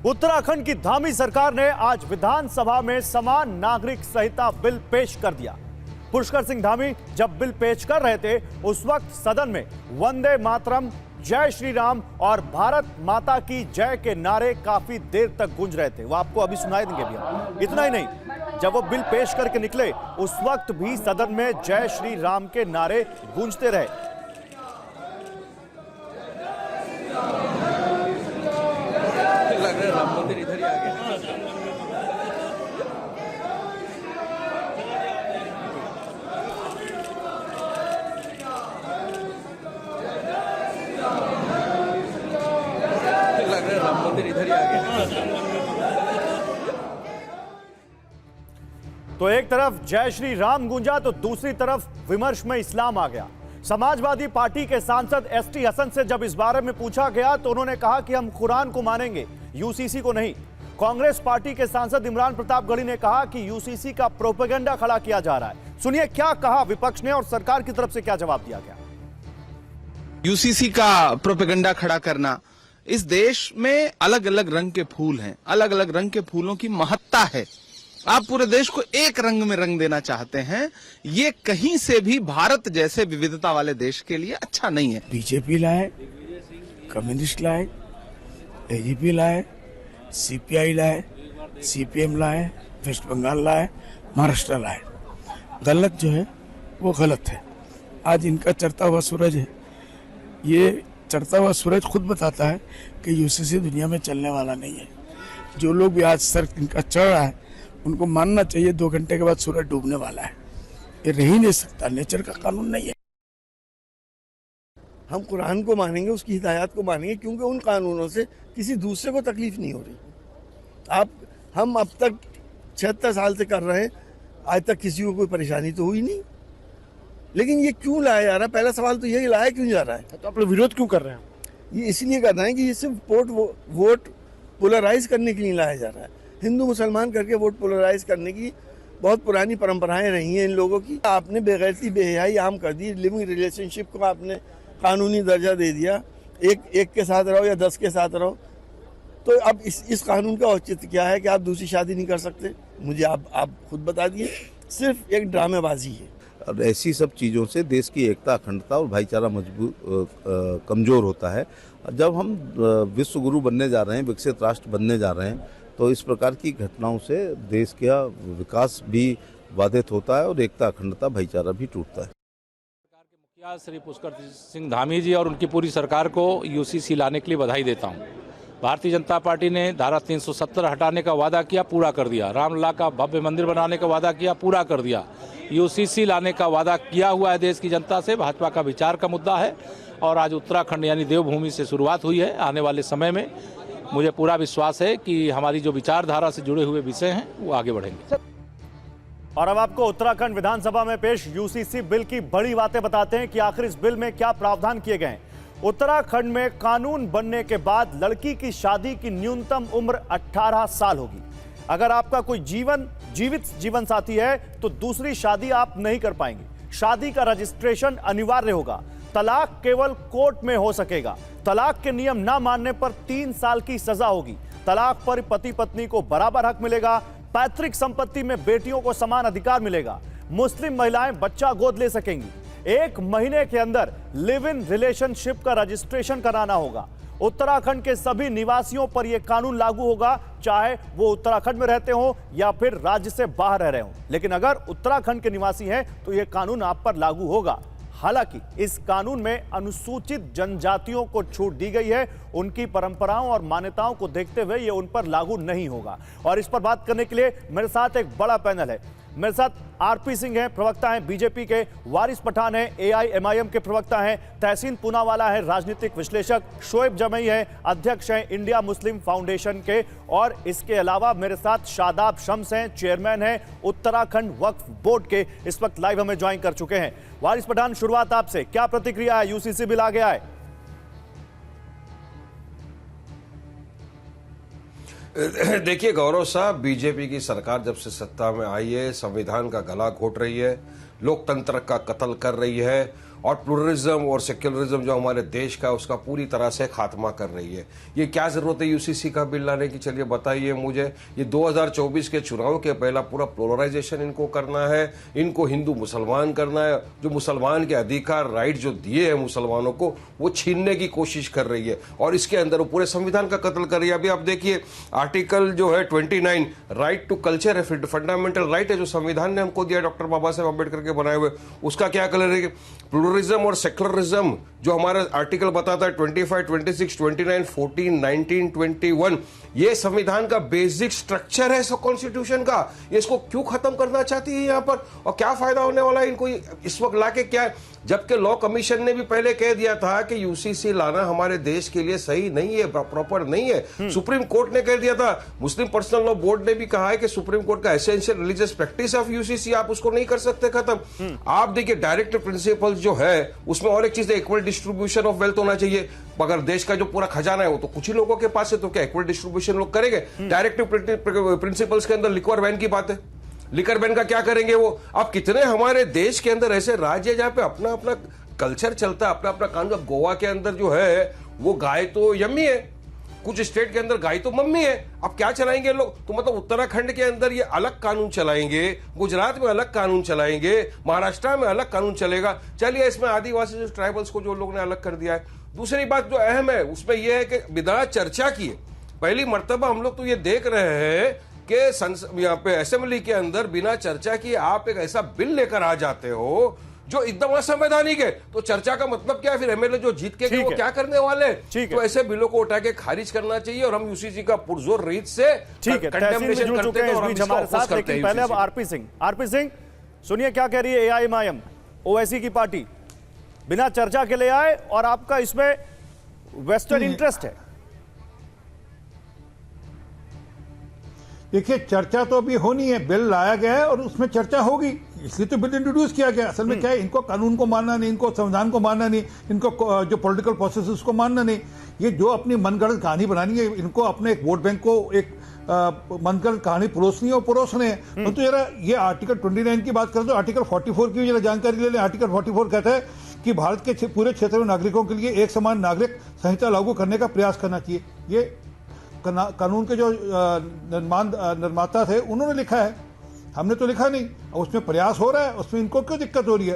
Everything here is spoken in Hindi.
उत्तराखंड की धामी सरकार ने आज विधानसभा में समान नागरिक संहिता बिल पेश कर दिया। पुष्कर सिंह धामी जब बिल पेश कर रहे थे उस वक्त सदन में वंदे मातरम, जय श्री राम और भारत माता की जय के नारे काफी देर तक गूंज रहे थे। वो आपको अभी सुनाई देंगे भैया। इतना ही नहीं, जब वो बिल पेश करके निकले उस वक्त भी सदन में जय श्री राम के नारे गूंजते रहे। लग रहा है राम मंदिर इधर ही आ गया। लग रहा है राम मंदिर इधर ही आ गया। तो एक तरफ जय श्री राम गूंजा तो दूसरी तरफ विमर्श में इस्लाम आ गया। समाजवादी पार्टी के सांसद एसटी हसन से जब इस बारे में पूछा गया तो उन्होंने कहा कि हम कुरान को मानेंगे, यूसीसी को नहीं। कांग्रेस पार्टी के सांसद इमरान प्रतापगढ़ी ने कहा कि यूसीसी का प्रोपेगेंडा खड़ा किया जा रहा है। सुनिए क्या कहा विपक्ष ने और सरकार की तरफ से क्या जवाब दिया गया। यूसीसी का प्रोपेगेंडा खड़ा करना, इस देश में अलग अलग रंग के फूल हैं, अलग अलग रंग के फूलों की महत्ता है। आप पूरे देश को एक रंग में रंग देना चाहते हैं, ये कहीं से भी भारत जैसे विविधता वाले देश के लिए अच्छा नहीं है। बीजेपी लाए, कम्युनिस्ट लाए, एजीपी लाए, सीपीआई लाए, सीपीएम लाए, वेस्ट बंगाल लाए, महाराष्ट्र लाए। गलत जो है वो गलत है। आज इनका चढ़ता हुआ सूरज है। ये चढ़ता हुआ सूरज खुद बताता है कि यूसीसी दुनिया में चलने वाला नहीं है। जो लोग भी आज सर इनका चढ़ रहा है उनको मानना चाहिए 2 घंटे के बाद सूरज डूबने वाला है। ये रह ही नहीं सकता, नेचर का कानून नहीं है। हम कुरान को मानेंगे, उसकी हिदायत को मानेंगे, क्योंकि उन कानूनों से किसी दूसरे को तकलीफ नहीं हो रही। हम अब तक 76 साल से कर रहे हैं, आज तक किसी को कोई परेशानी तो हुई नहीं। लेकिन ये क्यों लाया जा रहा है? पहला सवाल तो यही, लाया क्यों जा रहा है? तो आप लोग विरोध क्यों कर रहे हैं? ये इसलिए कर रहे हैं कि ये सिर्फ वोट पोलराइज करने के लिए लाया जा रहा है। हिंदू मुसलमान करके वोट पोलराइज करने की बहुत पुरानी परंपराएं रही हैं इन लोगों की। आपने बेगैरती बेहयाई आम कर दी। लिविंग रिलेशनशिप को आपने कानूनी दर्जा दे दिया। एक के साथ रहो या 10 के साथ रहो। तो अब इस कानून का औचित्य क्या है कि आप दूसरी शादी नहीं कर सकते? मुझे आप खुद बता दिए। सिर्फ एक ड्रामेबाजी है। और ऐसी सब चीज़ों से देश की एकता, अखंडता और भाईचारा कमज़ोर होता है। जब हम विश्व गुरु बनने जा रहे हैं, विकसित राष्ट्र बनने जा रहे हैं, तो इस प्रकार की घटनाओं से देश का विकास भी बाधित होता है और एकता, अखंडता, भाईचारा भी टूटता है। सरकार के मुखिया श्री पुष्कर सिंह धामी जी और उनकी पूरी सरकार को यूसीसी लाने के लिए बधाई देता हूं। भारतीय जनता पार्टी ने धारा 370 हटाने का वादा किया, पूरा कर दिया। रामलला का भव्य मंदिर बनाने का वादा किया, पूरा कर दिया। यूसीसी लाने का वादा किया हुआ है देश की जनता से। भाजपा का विचार का मुद्दा है और आज उत्तराखंड यानी देवभूमि से शुरुआत हुई है। आने वाले समय में मुझे पूरा विश्वास है कि हमारी जो विचारधारा से जुड़े हुए विषय हैं वो आगे बढ़ेंगे। और अब आपको उत्तराखंड विधानसभा में पेश यूसीसी बिल की बड़ी बातें बताते हैं कि आखिर इस बिल में क्या प्रावधान किए गए हैं। उत्तराखंड में कानून बनने के बाद लड़की की शादी की न्यूनतम उम्र 18 साल होगी। अगर आपका कोई जीवित जीवन साथी है तो दूसरी शादी आप नहीं कर पाएंगे। शादी का रजिस्ट्रेशन अनिवार्य होगा। तलाक केवल कोर्ट में हो सकेगा। तलाक के नियम ना मानने पर 3 साल की सजा होगी। तलाक पर पति पत्नी को बराबर हक मिलेगा। पैतृक संपत्ति में बेटियों को समान अधिकार मिलेगा। मुस्लिम महिलाएं बच्चा गोद ले सकेंगी। 1 महीने के अंदर लिव इन रिलेशनशिप का रजिस्ट्रेशन कराना होगा। उत्तराखंड के सभी निवासियों पर यह कानून लागू होगा, चाहे वो उत्तराखंड में रहते हो या फिर राज्य से बाहर रह रहे हो। लेकिन अगर उत्तराखंड के निवासी हैं तो यह कानून आप पर लागू होगा। हालांकि इस कानून में अनुसूचित जनजातियों को छूट दी गई है। उनकी परंपराओं और मान्यताओं को देखते हुए यह उन पर लागू नहीं होगा। और इस पर बात करने के लिए मेरे साथ एक बड़ा पैनल है। मेरे साथ आरपी सिंह हैं, प्रवक्ता हैं बीजेपी के। वारिस पठान हैं, एआईएमआईएम के प्रवक्ता हैं। तहसीन पूनावाला है, राजनीतिक विश्लेषक। शोएब जमई है, अध्यक्ष हैं इंडिया मुस्लिम फाउंडेशन के। और इसके अलावा मेरे साथ शादाब शम्स हैं, चेयरमैन हैं उत्तराखंड वक्फ बोर्ड के। इस वक्त लाइव हमें ज्वाइन कर चुके हैं। वारिस पठान, शुरुआत आपसे, क्या प्रतिक्रिया है? यूसीसी बिल आ गया है। देखिए गौरव साहब, बीजेपी की सरकार जब से सत्ता में आई है संविधान का गला घोट रही है, लोकतंत्र का कत्ल कर रही है और प्लुरलिज्म और सेक्युलरिज्म जो हमारे देश का उसका पूरी तरह से खात्मा कर रही है। ये क्या जरूरत है यूसीसी का बिल लाने की, चलिए बताइए मुझे। ये 2024 के चुनाव के पहला पूरा पोलराइजेशन इनको करना है, इनको हिंदू मुसलमान करना है, जो मुसलमान के अधिकार राइट जो दिए हैं मुसलमानों को वो छीनने की कोशिश कर रही है और इसके अंदर वो पूरे संविधान का कत्ल कर रही है। अभी आप देखिए आर्टिकल जो है 29 राइट टू कल्चर है, फंडामेंटल राइट है जो संविधान ने हमको दिया डॉक्टर बाबा साहेब अम्बेडकर के बनाए हुए, उसका क्या कलर है? प्लुरलिज्म और सेक्युलरिज्म जो हमारा आर्टिकल बताता है 25, 26, 29, 14, 19, 21, ये संविधान का बेसिक स्ट्रक्चर है कॉन्स्टिट्यूशन का। ये इसको क्यों खत्म करना चाहती है यहाँ पर और क्या फायदा होने वाला है इनको इस वक्त लाके? क्या है, जबकि लॉ कमीशन ने भी पहले कह दिया था कि यूसीसी लाना हमारे देश के लिए सही नहीं है, प्रॉपर नहीं है। सुप्रीम कोर्ट ने कह दिया था, मुस्लिम पर्सनल लॉ बोर्ड ने भी कहा है कि सुप्रीम कोर्ट का essential religious practice of UCC आप उसको नहीं कर सकते खत्म। आप देखिए डायरेक्ट प्रिंसिपल जो है उसमें और एक चीज है, इक्वल डिस्ट्रीब्यूशन ऑफ वेल्थ होना चाहिए। अगर देश का जो पूरा खजाना है वो तो कुछ ही लोगों के पास है, तो क्या इक्वल डिस्ट्रीब्यूशन लोग करेंगे? डायरेक्टिव प्रिंसिपल्स के अंदर लिक्वर बैन की बात है, लिकर बैन का क्या करेंगे वो? अब कितने हमारे देश के अंदर ऐसे राज्य जहां पे अपना अपना कल्चर चलता है, अपना अपना कानून। अब गोवा के अंदर जो है वो गाय तो यम्मी है, कुछ स्टेट के अंदर गाय तो मम्मी है। अब क्या चलाएंगे लोग? तो मतलब उत्तराखंड के अंदर ये अलग कानून चलाएंगे, गुजरात में अलग कानून चलाएंगे, महाराष्ट्र में अलग कानून चलेगा। चलिए इसमें आदिवासी जो ट्राइबल्स को जो लोग ने अलग कर दिया है। दूसरी बात जो अहम है उसमें यह है कि बिना चर्चा किए पहली मर्तबा हम लोग तो ये देख रहे हैं कि यहाँ पे असेंबली के अंदर बिना चर्चा किए आप एक ऐसा बिल लेकर आ जाते हो जो एकदम असंवैधानिक है। तो चर्चा का मतलब क्या है? फिर एमएलए जो जीत के गए वो क्या करने वाले? तो ऐसे बिलों को उठा के खारिज करना चाहिए और हम यूसीसी का पुरजोर रीत से कंडेमनेशन करते हैं और हम इसका अपोज करते हैं। पहले अब आरपी सिंह सुनिए क्या कह रही है एआईएमआईएम ओवैसी की पार्टी, बिना चर्चा के ले आए और आपका इसमें वेस्टर्न इंटरेस्ट है। देखिए चर्चा तो अभी होनी है, बिल लाया गया है और उसमें चर्चा होगी, इसलिए तो बिल इंट्रोड्यूस किया गया। असल में क्या है, इनको कानून को मानना नहीं, इनको संविधान को मानना नहीं, इनको जो पॉलिटिकल प्रोसेस है उसको मानना नहीं। ये जो अपनी मनगढ़ंत कहानी बनानी है, इनको अपने एक वोट बैंक को एक मनगढ़ंत कहानी परोसनी है और परोस रहे हैं। तो जरा ये आर्टिकल 29 की बात करें तो आर्टिकल 44 की जरा जानकारी ले लें। आर्टिकल 44 कहता है कि भारत के पूरे क्षेत्र में नागरिकों के लिए एक समान नागरिक संहिता लागू करने का प्रयास करना चाहिए। ये कानून के जो निर्माता थे उन्होंने लिखा है, हमने तो लिखा नहीं। उसमें प्रयास हो रहा है, उसमें इनको क्यों दिक्कत हो रही है?